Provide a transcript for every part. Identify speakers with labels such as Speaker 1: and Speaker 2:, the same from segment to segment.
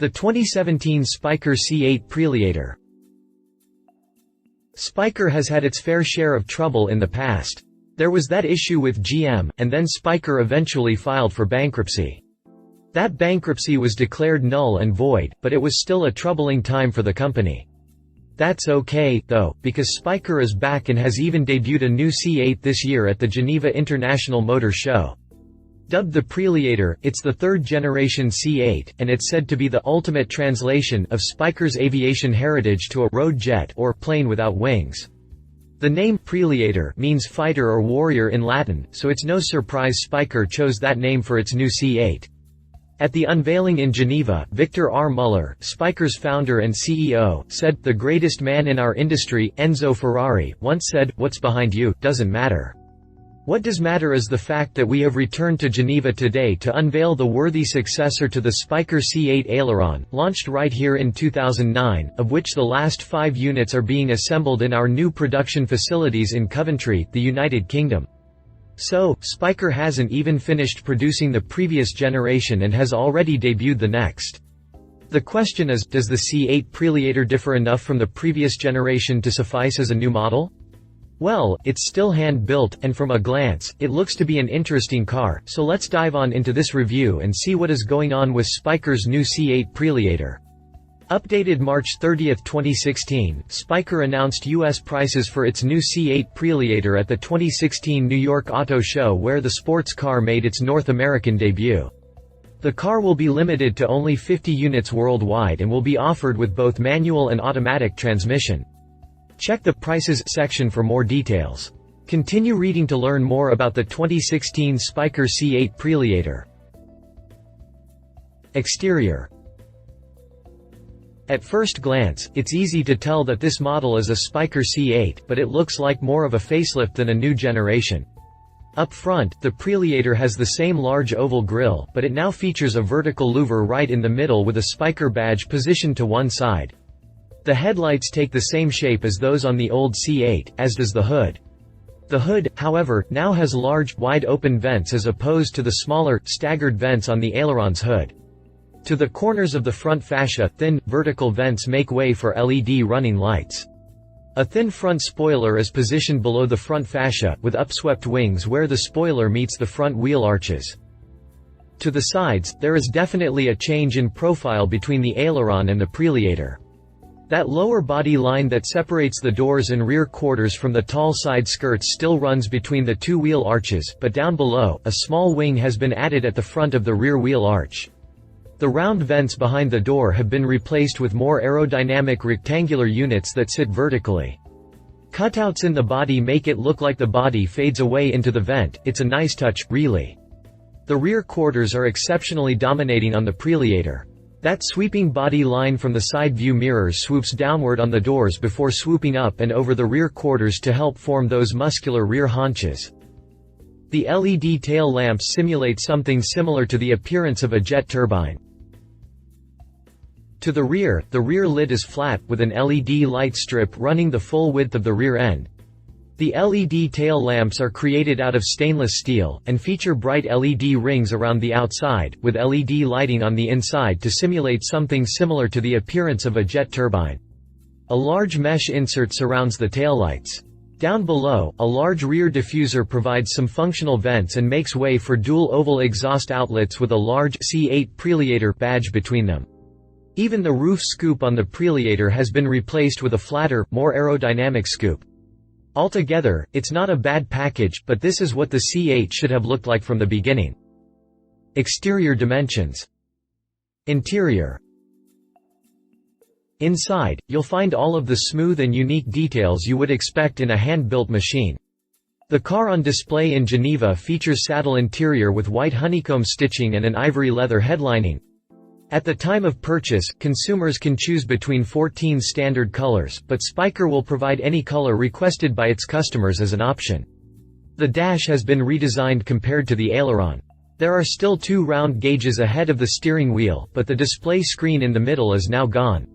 Speaker 1: The 2017 Spyker C8 Preliator. Spyker has had its fair share of trouble in the past. There was that issue with GM, and then Spyker eventually filed for bankruptcy. That bankruptcy was declared null and void, but it was still a troubling time for the company. That's okay, though, because Spyker is back and has even debuted a new C8 this year at the Geneva International Motor Show. Dubbed the Preliator, it's the third-generation C8, and it's said to be the ultimate translation of Spyker's aviation heritage to a road jet or plane without wings. The name Preliator means fighter or warrior in Latin, so it's no surprise Spyker chose that name for its new C8. At the unveiling in Geneva, Victor R. Muller, Spyker's founder and CEO, said, "The greatest man in our industry, Enzo Ferrari, once said, 'What's behind you, doesn't matter. What does matter is the fact that we have returned to Geneva today to unveil the worthy successor to the Spyker C8 Aileron, launched right here in 2009, of which the last 5 units are being assembled in our new production facilities in Coventry, the United Kingdom.' So, Spyker hasn't even finished producing the previous generation and has already debuted the next. The question is, does the C8 Preliator differ enough from the previous generation to suffice as a new model? Well, it's still hand-built, and from a glance, it looks to be an interesting car, so let's dive on into this review and see what is going on with Spyker's new C8 Preliator. Updated March 30, 2016, Spyker announced U.S. prices for its new C8 Preliator at the 2016 New York Auto Show, where the sports car made its North American debut. The car will be limited to only 50 units worldwide and will be offered with both manual and automatic transmission. Check the Prices section for more details. Continue reading to learn more about the 2016 Spyker C8 Preliator. Exterior. At first glance, it's easy to tell that this model is a Spyker C8, but it looks like more of a facelift than a new generation. Up front, the Preliator has the same large oval grille, but it now features a vertical louver right in the middle with a Spyker badge positioned to one side. The headlights take the same shape as those on the old C8, as does the hood. The hood, however, now has large, wide-open vents as opposed to the smaller, staggered vents on the aileron's hood. To the corners of the front fascia, thin, vertical vents make way for LED running lights. A thin front spoiler is positioned below the front fascia, with upswept wings where the spoiler meets the front wheel arches. To the sides, there is definitely a change in profile between the aileron and the Preliator. That lower body line that separates the doors and rear quarters from the tall side skirts still runs between the two wheel arches, but down below, a small wing has been added at the front of the rear wheel arch. The round vents behind the door have been replaced with more aerodynamic rectangular units that sit vertically. Cutouts in the body make it look like the body fades away into the vent. It's a nice touch, really. The rear quarters are exceptionally dominating on the Preliator. That sweeping body line from the side view mirrors swoops downward on the doors before swooping up and over the rear quarters to help form those muscular rear haunches. The LED tail lamps simulate something similar to the appearance of a jet turbine. To the rear lid is flat, with an LED light strip running the full width of the rear end. The LED tail lamps are created out of stainless steel, and feature bright LED rings around the outside, with LED lighting on the inside to simulate something similar to the appearance of a jet turbine. A large mesh insert surrounds the taillights. Down below, a large rear diffuser provides some functional vents and makes way for dual oval exhaust outlets with a large C8 Preliator badge between them. Even the roof scoop on the Preliator has been replaced with a flatter, more aerodynamic scoop. Altogether, it's not a bad package, but this is what the C8 should have looked like from the beginning. Exterior dimensions. Interior. Inside, you'll find all of the smooth and unique details you would expect in a hand-built machine. The car on display in Geneva features saddle interior with white honeycomb stitching and an ivory leather headlining. At the time of purchase, consumers can choose between 14 standard colors, but Spyker will provide any color requested by its customers as an option. The dash has been redesigned compared to the aileron. There are still 2 round gauges ahead of the steering wheel, but the display screen in the middle is now gone.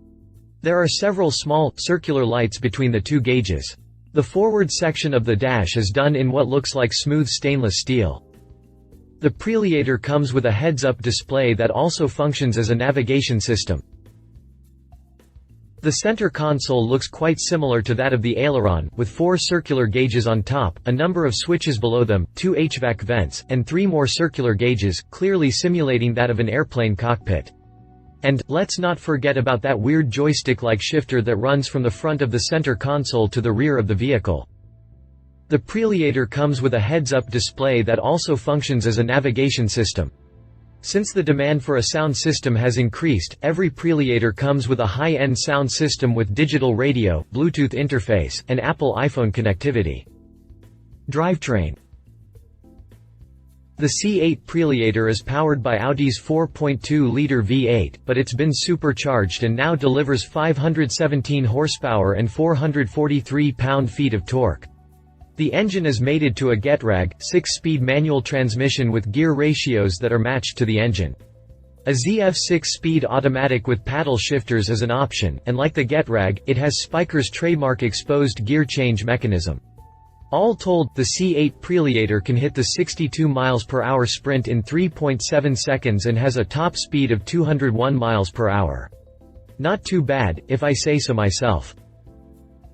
Speaker 1: There are several small, circular lights between the 2 gauges. The forward section of the dash is done in what looks like smooth stainless steel. The Preliator comes with a heads-up display that also functions as a navigation system. The center console looks quite similar to that of the Aileron, with 4 circular gauges on top, a number of switches below them, 2 HVAC vents, and 3 more circular gauges, clearly simulating that of an airplane cockpit. And, let's not forget about that weird joystick-like shifter that runs from the front of the center console to the rear of the vehicle. The Preliator comes with a heads-up display that also functions as a navigation system. Since the demand for a sound system has increased, every Preliator comes with a high-end sound system with digital radio, Bluetooth interface, and Apple iPhone connectivity. Drivetrain. The C8 Preliator is powered by Audi's 4.2-liter V8, but it's been supercharged and now delivers 517 horsepower and 443 pound-feet of torque. The engine is mated to a Getrag, 6-speed manual transmission with gear ratios that are matched to the engine. A ZF 6-speed automatic with paddle shifters is an option, and like the Getrag, it has Spyker's trademark exposed gear change mechanism. All told, the C8 Preliator can hit the 62 mph sprint in 3.7 seconds and has a top speed of 201 mph. Not too bad, if I say so myself.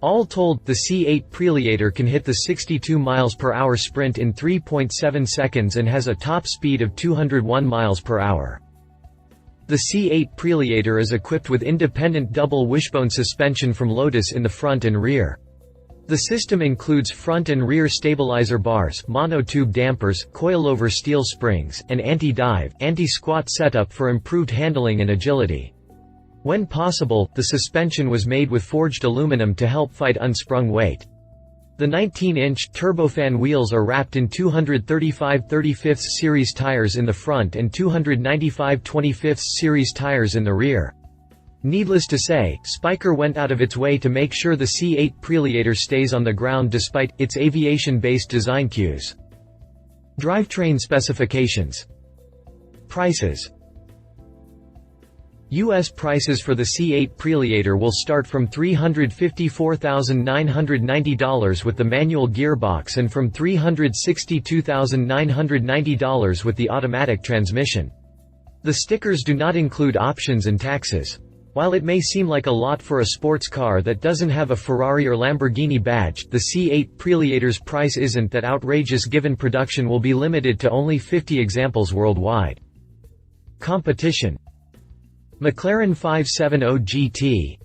Speaker 1: All told, the C8 Preliator can hit the 62 mph sprint in 3.7 seconds and has a top speed of 201 mph. The C8 Preliator is equipped with independent double wishbone suspension from Lotus in the front and rear. The system includes front and rear stabilizer bars, monotube dampers, coilover steel springs, and anti-dive, anti-squat setup for improved handling and agility. When possible, the suspension was made with forged aluminum to help fight unsprung weight. The 19-inch turbofan wheels are wrapped in 235 35th series tires in the front and 295 25th series tires in the rear. Needless to say, Spyker went out of its way to make sure the C8 Preliator stays on the ground despite its aviation-based design cues. Drivetrain specifications. Prices. U.S. prices for the C8 Preliator will start from $354,990 with the manual gearbox and from $362,990 with the automatic transmission. The stickers do not include options and taxes. While it may seem like a lot for a sports car that doesn't have a Ferrari or Lamborghini badge, the C8 Preliator's price isn't that outrageous given production will be limited to only 50 examples worldwide. Competition. McLaren 570 GT.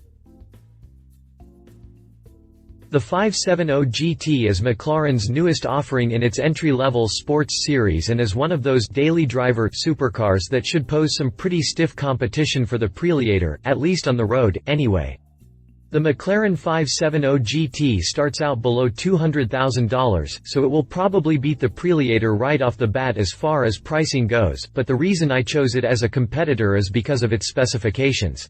Speaker 1: The 570 GT is McLaren's newest offering in its entry-level sports series and is one of those daily driver supercars that should pose some pretty stiff competition for the Preliator, at least on the road, anyway. The McLaren 570 GT starts out below $200,000, so it will probably beat the Preliator right off the bat as far as pricing goes, but the reason I chose it as a competitor is because of its specifications.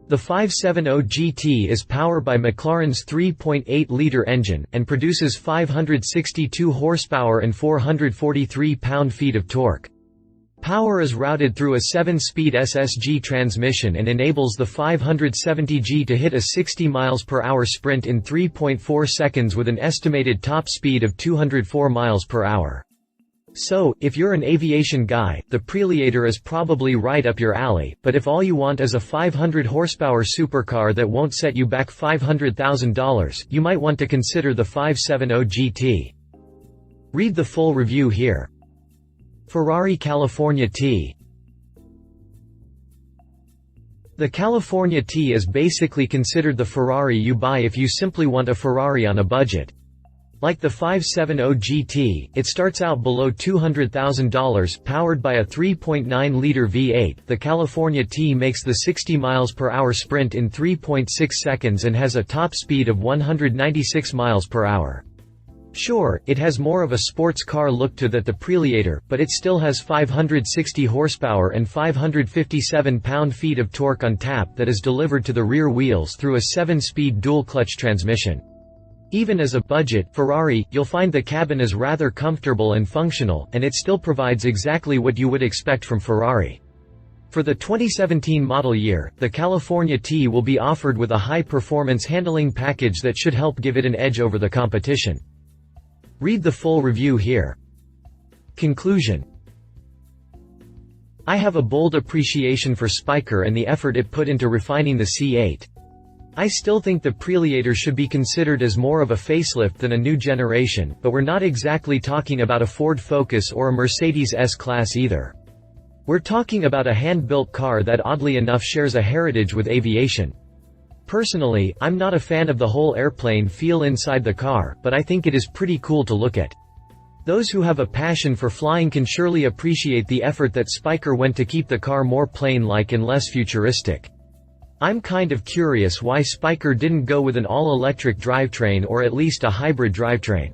Speaker 1: The 570 GT is powered by McLaren's 3.8-liter engine, and produces 562 horsepower and 443 pound-feet of torque. Power is routed through a 7-speed SSG transmission and enables the 570G to hit a 60 mph sprint in 3.4 seconds with an estimated top speed of 204 mph. So, if you're an aviation guy, the Preliator is probably right up your alley, but if all you want is a 500 horsepower supercar that won't set you back $500,000, you might want to consider the 570 GT. Read the full review here. Ferrari California T. The California T is basically considered the Ferrari you buy if you simply want a Ferrari on a budget. Like the 570 GT, it starts out below $200,000, powered by a 3.9-liter V8. The California T makes the 60 mph sprint in 3.6 seconds and has a top speed of 196 mph. Sure, it has more of a sports car look to that the Preliator, but it still has 560 horsepower and 557 pound-feet of torque on tap that is delivered to the rear wheels through a 7-speed dual-clutch transmission. Even as a budget Ferrari, you'll find the cabin is rather comfortable and functional, and it still provides exactly what you would expect from Ferrari. For the 2017 model year, the California T will be offered with a high-performance handling package that should help give it an edge over the competition. Read the full review here. Conclusion. I have a bold appreciation for Spyker and the effort it put into refining the C8. I still think the Preliator should be considered as more of a facelift than a new generation, but we're not exactly talking about a Ford Focus or a Mercedes S-Class either. We're talking about a hand-built car that oddly enough shares a heritage with aviation. Personally, I'm not a fan of the whole airplane feel inside the car, but I think it is pretty cool to look at. Those who have a passion for flying can surely appreciate the effort that Spyker went to keep the car more plane-like and less futuristic. I'm kind of curious why Spyker didn't go with an all-electric drivetrain or at least a hybrid drivetrain.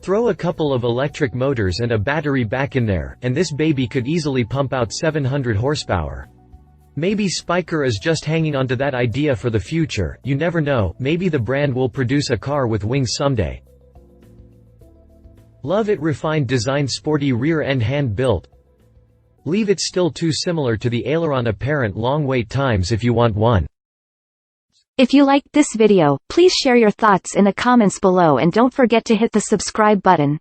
Speaker 1: Throw a couple of electric motors and a battery back in there, and this baby could easily pump out 700 horsepower. Maybe Spyker is just hanging onto that idea for the future, you never know, maybe the brand will produce a car with wings someday. Love it refined design, sporty rear end, hand-built. Leave it still too similar to the Aileron, apparent long wait times if you want one.
Speaker 2: If you liked this video, please share your thoughts in the comments below and don't forget to hit the subscribe button.